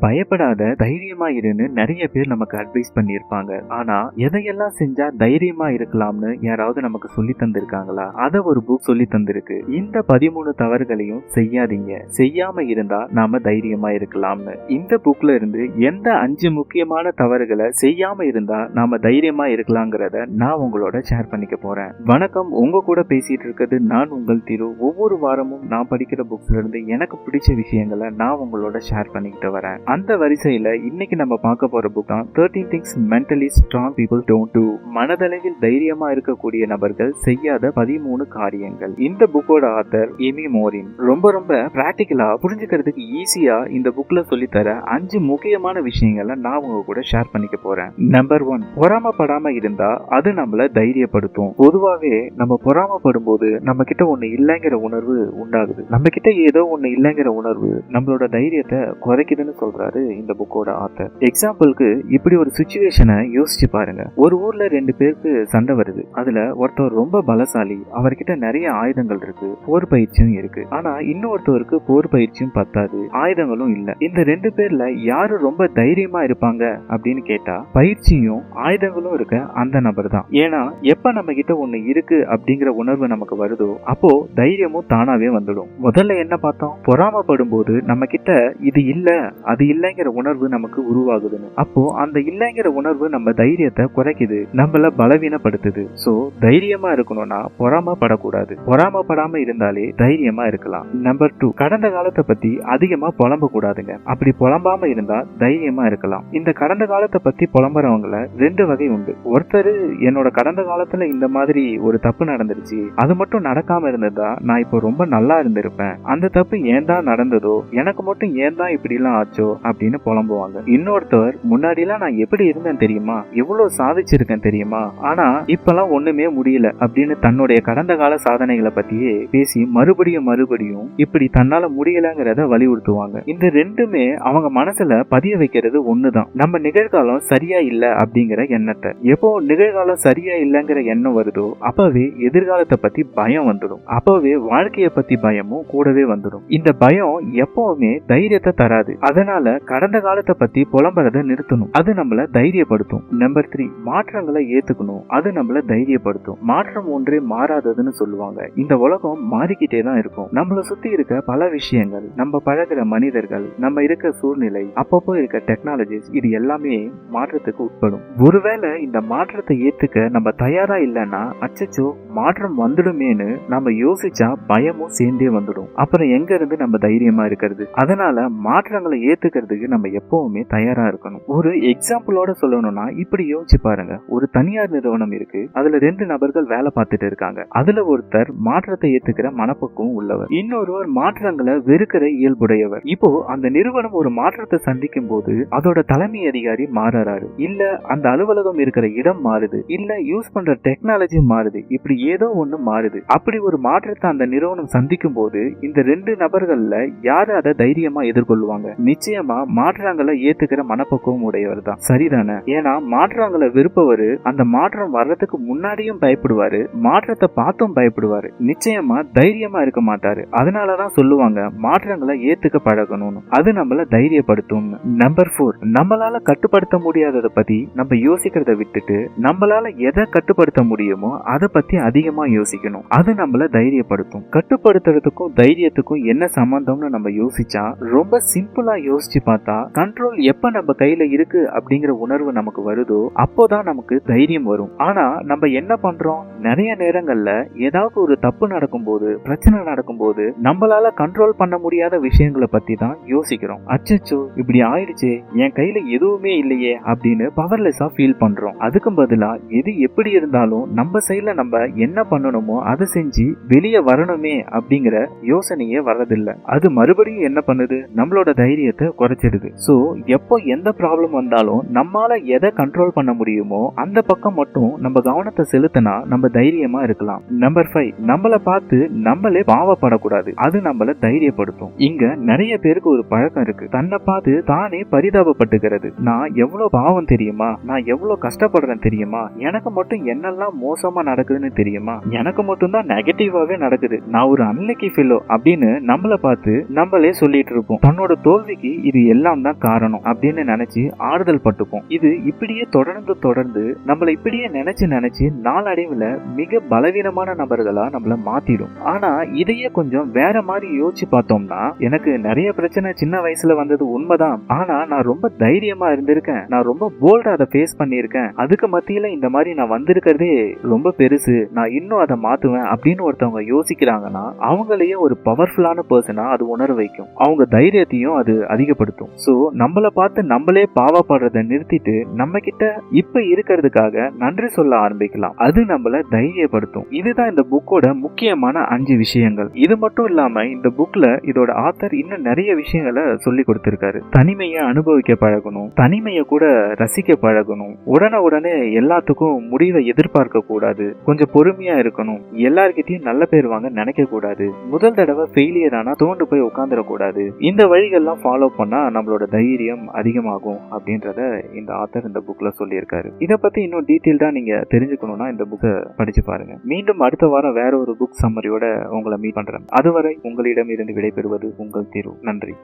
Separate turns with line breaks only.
பயப்படாத, தைரியமா இருன்னு நிறைய பேர் நமக்கு அட்வைஸ் பண்ணியிருப்பாங்க. ஆனா எதையெல்லாம் செஞ்சா தைரியமா இருக்கலாம்னு யாராவது நமக்கு சொல்லி தந்திருக்காங்களா? அத ஒரு புக் சொல்லி தந்திருக்கு. இந்த 13 தவறுகளையும் செய்யாதீங்க, செய்யாம இருந்தா நாம தைரியமா இருக்கலாம்னு. இந்த புக்ல இருந்து எந்த 5 முக்கியமான தவறுகளை செய்யாம இருந்தா நாம தைரியமா இருக்கலாங்கிறத நான் உங்களோட ஷேர் பண்ணிக்க போறேன். வணக்கம், உங்க கூட பேசிட்டு இருக்கிறது நான் உங்கள் திரு. ஒவ்வொரு வாரமும் நான் படிக்கிற புக்ஸ்ல இருந்து எனக்கு பிடிச்ச விஷயங்களை நான் உங்களோட ஷேர் பண்ணிக்கிட்டு வரேன். அந்த வரிசையில இன்னைக்கு நம்ம பார்க்க போற புக் தான் 13 Things Mentally Strong People Don't Do. மனதளவில் தைரியமா இருக்கக்கூடிய நபர்கள் செய்யாத 13 காரியங்கள். இந்த புக்கோட ஆத்தர் எமி மோரின். ரொம்ப பிராக்டிகலா புரிஞ்சுக்கிறதுக்கு ஈஸியா இந்த புக்ல சொல்லித்தர 5 முக்கியமான விஷயங்களை நான் உங்க கூட ஷேர் பண்ணிக்க போறேன். நம்பர் 1, பொறாமப்படாம இருந்தா அது நம்மள தைரியப்படுத்தும். பொதுவாவே நம்ம பொறாமப்படும் போது நம்ம கிட்ட ஒண்ணு இல்லைங்கிற உணர்வு உண்டாகுது. நம்ம கிட்ட ஏதோ ஒண்ணு இல்லைங்கிற உணர்வு நம்மளோட தைரியத்தை குறைக்குதுன்னு சொல்றாரு இந்த புக்கோட ஆத்தர். எக்ஸாம்பிளுக்கு இப்படி ஒரு சிச்சுவேஷனை யோசிச்சு பாருங்க. ஒரு ஊர்ல 2 பேருக்கு சண்டை வருது. அதுல ஒருத்தர் ரொம்ப பலசாலி, அவர்கிட்ட நிறைய ஆயுதங்கள் இருக்கு, போர் பயிற்சியும் இருக்கு. ஆனா இன்னொருத்தவருக்கு போர் பயிற்சியும் பத்தாது, ஆயுதங்களும் இல்ல. இந்த 2 பேர்ல யாரு ரொம்ப தைரியமா இருப்பாங்க அப்படின்னு கேட்டா பயிற்சியும் ஆயுதங்களும் இருக்க அந்த நபர் தான். ஏன்னா எப்ப நம்ம கிட்ட ஒண்ணு இருக்கு அப்படிங்கிற உணர்வு நமக்கு வருதோ அப்போ தைரியமும் தானாவே வந்துடும். முதல்ல என்ன பார்த்தோம்? பொறாமப்படும் போது நம்ம கிட்ட இது இல்ல அது இல்லைங்கிற உணர்வு நமக்கு உருவாகுதுன்னு. அப்போ அந்த இல்லைங்கிற உணர்வு நம்ம தைரியத்தை குறைக்குது, நம்மள பலவீனப்படுத்துது. சோ தைரியமா இருக்கணும்னா பொறாமப்படக்கூடாது. பொறாமப்படாம இருந்தாலே தைரியமா இருக்கலாம். நம்பர் 2, கடந்த காலத்தை பத்தி அதிகமா புலம்ப கூடாதுங்க. அப்படி புலம்பாம இருந்தா தைரியமா இருக்கலாம். இந்த கடந்த காலத்தை பத்தி புலம்புறவங்கள 2 வகை உண்டு. ஒருத்தர் என்னோட கடந்த காலத்துல இந்த மாதிரி ஒரு தப்பு நடந்துருச்சு, அது மட்டும் நடக்காம இருந்ததா நான் இப்போ ரொம்ப நல்லா இருந்திருப்பேன், அந்த தப்பு ஏன் தான் நடந்ததோ, எனக்கு மட்டும் ஏன் தான் இப்படி எல்லாம் ஆச்சோ அப்படின்னு புலம்புவாங்க. இன்னொருத்தவர் முன்னாடிலாம் நான் எப்படி இருந்தேன் தெரியுமா, எவ்வளவு சாதிச்சிருக்கேன் தெரியுமா, ஆனா இப்பெல்லாம் ஒண்ணுமே முடியல அப்படின்னு தன்னுடைய கடந்த கால சாதனைகளை பத்தியே பேசி மறுபடியும் இப்படி தன்னால முடியலங்கிறத வலியுறுத்துவாங்க. இந்த ரெண்டுமே அவங்க மனசுல பதிய வைக்கிறது ஒண்ணுதான், நம்ம நிகழ்காலம் சரியா இல்ல அப்படிங்கிற எண்ணத்தை. எப்போ நிகழ்காலம் சரியா இல்லங்கிற எண்ணம் வருதோ அப்பவே எதிர்காலத்தை பத்தி பயம் வந்துடும், அப்பவே வாழ்க்கைய பத்தி பயமும் கூடவே வந்துடும். இந்த பயம் எப்பவுமே தைரியத்தை தராது. அதனால கடந்த காலத்தை பத்தி புலம்புறத நிறுத்தணும், அது நம்மள தைரியப்படுத்தும். நம்பர் 3, மாற்றங்களை ஏத்துக்கணும், அது நம்மள தைரியப்படுத்தும். மாற்றம் ஒன்றே மாறாததுன்னு சொல்லுவாங்க. இந்த உலகம் மாறிக்கிட்டே தான் இருக்கும். நம்மள சுத்தி இருக்க பல விஷயங்கள், நம்ம பழகிற மனிதர்கள், நம்ம இருக்க சூழ்நிலை, அப்பப்போ இருக்க டெக்னாலஜிஸ், இது எல்லாமே மாற்றத்துக்கு உட்படும். ஒருவேளை இந்த மாற்றத்தை ஏத்துக்க நம்ம தயாரா இல்லைன்னா அச்சச்சோ மாற்றம் வந்துடுமேனு நம்ம யோசிச்சா பயமும் சேர்ந்தே வந்துடும். அப்புறம் எங்க இருந்து நம்ம தைரியமா இருக்கிறது? அதனால மாற்றங்களை ஏத்துக்கிறதுக்கு நம்ம எப்பவுமே தயாரா இருக்கணும். ஒரு எக்ஸாம்பிளோட சொல்லணும்னா இப்படி யோசிச்சு பாருங்க. ஒரு தனியார் நிறுவனம் இருக்கு, அதுல 2 நபர்கள் வேலை பார்த்துட்டு இருக்காங்க. அதுல ஒருத்தர் மாற்றத்தை ஏத்துக்கிற மனப்பக்குவம் உள்ளவர், இன்னொருவர் மாற்றங்களை வெறுக்கிற இயல்புடையவர். இப்போ அந்த நிறுவனம் ஒரு மாற்றத்தை சந்திக்கும் போது அதோட தலைமை அதிகாரி மாறுறாரு, இல்ல அந்த அலுவலகம் இருக்கிற இடம் மாறுது, இல்ல யூஸ் பண்ற டெக்னாலஜி மாறுது, இப்படி ஏதோ ஒண்ணு மாறுது. அப்படி ஒரு மாற்றத்தை அந்த நிறுவனம் சந்திக்கும் போது இந்த 2 நபர்கள்ல யாரு அதை தைரியமா எதிர்கொள்வாங்க? நிச்சயமா மாற்றங்களை ஏத்துக்கிற மனப்பக்குவம் உடையவர் தான். சரிதானே? ஏன்னா மாற்றங்களை விருப்பவரு அந்த மாற்றம் வர்றதுக்கு முன்னாடியும் பயப்படுவாரு, மாற்றத்தை பார்த்தும் பயப்படுவாரு, நிச்சயமா தைரியமா இருக்க மாட்டாரு. அதனாலதான் சொல்லுவாங்க மாற்றங்களை ஏத்துக்க பழகணும்னு, அது நம்மள தைரியப்படுத்தும். நம்பர் 4, நம்மளால கட்டுப்படுத்த முடியாததை பத்தி நம்ம யோசிக்கிறத விட்டுட்டு நம்மளால எதை கட்டுப்படுத்த முடியுமோ அதை பத்தி அதிகமா யோசிக்கணும், அது நம்மள தைரியப்படுத்தும். கட்டுப்படுத்துறதுக்கும் தைரியத்துக்கும் என்ன சம்பந்தம்னு நம்ம யோசிச்சா, ரொம்ப சிம்பிளா யோசிச்சு பார்த்தா, கண்ட்ரோல் எப்ப நம்ம கையில இருக்கு அப்படிங்கிற உணர்வு நமக்கு வருதோ அப்போதான் நமக்கு தைரியம் வரும். ஆனா நம்ம என்ன பண்றோம்? நிறைய நேரங்கள்ல ஏதாவது ஒரு தப்பு நடக்கும்போது, பிரச்சனை நடக்கும்போது நம்மளால கண்ட்ரோல் பண்ண முடியாத விஷயங்களை பத்தி தான் யோசிக்கிறோம். அச்சச்சோ இப்படி ஆயிடுச்சே, என் கையில எதுவுமே இல்லையே அப்படின்னு பவர்லெஸ்ஸா ஃபீல் பண்றோம். அதுக்கும் பதிலா எது எப்படி இருந்தாலும் நம்ம சைடுல நம்ம என்ன பண்ணணுமோ அதை செஞ்சு வெளியே வரணுமே அப்படிங்கிற யோசனையே வரதில்லை. அது மறுபடியும் என்ன பண்ணுது? நம்மளோட தைரியத்தை குறைச்சிடுது. சோ எப்போ எந்த ப்ராப்ளம் வந்தாலும் நம்மால எதை கண்ட்ரோல் பண்ண முடியுமோ அந்த பக்கம் மட்டும் நம்ம கவனத்தை செலுத்தினா நம்ம தைரியமா இருக்கலாம். நம்பர் 5, நம்மளை பார்த்து நம்மளே பாவப்படக்கூடாது, அது நம்மள தைரியப்படுத்தும். இங்க நிறைய பேருக்கு ஒரு பழக்கம் இருக்கு, தன்னை பார்த்து தானே பரிதாபப்பட்டுக்கிறது. நான் எவ்வளவு பாவம் தெரியுமா, நான் எவ்வளவு கஷ்டப்படுறேன் தெரியுமா, எனக்கு மட்டும் என்னெல்லாம் மோசமா நடக்குதுன்னு தெரியுமா, எனக்கு மட்டும் தான் நெகட்டிவாவே நடக்குது, நான் ஒரு அன்லக்கி ஃபெல்லோ அப்படின்னு நம்மளை பார்த்து நம்மளே சொல்லிட்டு இருப்போம். தன்னோட தோல்விக்கு இது எல்லாம் தான் காரணம் அப்படின்னு நினைச்சு ஆறுதல் பட்டுப்போம். இது இப்படியே தொடர்ந்து நம்மள இப்படியே நினைச்சு நாளடைவுல மிக பலவீனமான நபர்களா நம்மள மாத்திடும். ஆனா இதையே கொஞ்சம் வேற மாதிரி யோசிச்சு பார்த்தோம்னா, எனக்கு நிறைய பிரச்சனை சின்ன வயசுல வந்தது உண்மைதான். ஆனா நான் ரொம்ப தைரியமா இருந்திருக்கேன், நான் ரொம்ப போல்டா அதை ஃபேஸ் பண்ணியிருக்கேன். அதுக்கு மத்தியில இந்த மாதிரி நான் வந்திருக்கிறதே ரொம்ப பெருசு, நான் இன்னும் அதை மாத்துவேன் அப்படின்னு ஒருத்தவங்க யோசிக்கிறாங்கன்னா அவங்களையே ஒரு பவர்ஃபுல்லான பர்சனா அது உணர வைக்கும். அவங்க தைரியத்தையும் அது அதிகப்படுத்தும். சோ நம்மள பார்த்து நம்மளே பாவப்படுறதை நிறுத்திட்டு நம்ம கிட்ட இப்ப இருக்கிறதுக்காக நன்றி சொல்ல ஆரம்பிக்கலாம். அது நம்மள தைரியப்படுத்தும். இதுதான் இந்த புக்கோட முக்கியமான 5 விஷயங்கள். இது மட்டும் இல்லாம இந்த புக்ல இதோட ஆத்தர் இன்னும் நிறைய விஷயங்களை சொல்லி கொடுத்திருக்காரு. தனிமையை அனுபவிக்க பழகணும், தனிமையை கூட ரசிக்க பழகணும், உடனே எல்லாத்துக்கும் முடிவை எதிர்பார்க்க கூடாது, கொஞ்சம் பொறுமையா இருக்கணும், எல்லார்கிட்டயும் நல்ல பேர் வாங்க நினைக்க கூடாது, முதல் தடவை ஃபெயிலியர் ஆனா தோண்டு போய் உட்காந்துட கூடாது. இந்த வழிகள்லாம் ஃபாலோ பண்ணா நம்மளோட தைரியம் அதிகமாகும் அப்படின்றத இந்த ஆத்தர் இந்த புக்ல சொல்லியிருக்காரு. இதை பத்தி இன்னும் டீட்டெயில்டா நீங்க தெரிஞ்சுக்கணும்னா இந்த புக்கை படிச்சு பாருங்க. மீண்டும் அடுத்த வாரம் வேற ஒரு புக் சம்மரியோட உங்களை மீட் பண்றேன். அதுவரை உங்களிடம் இருந்து விடைபெறுவது உங்கள் திரு. நன்றி.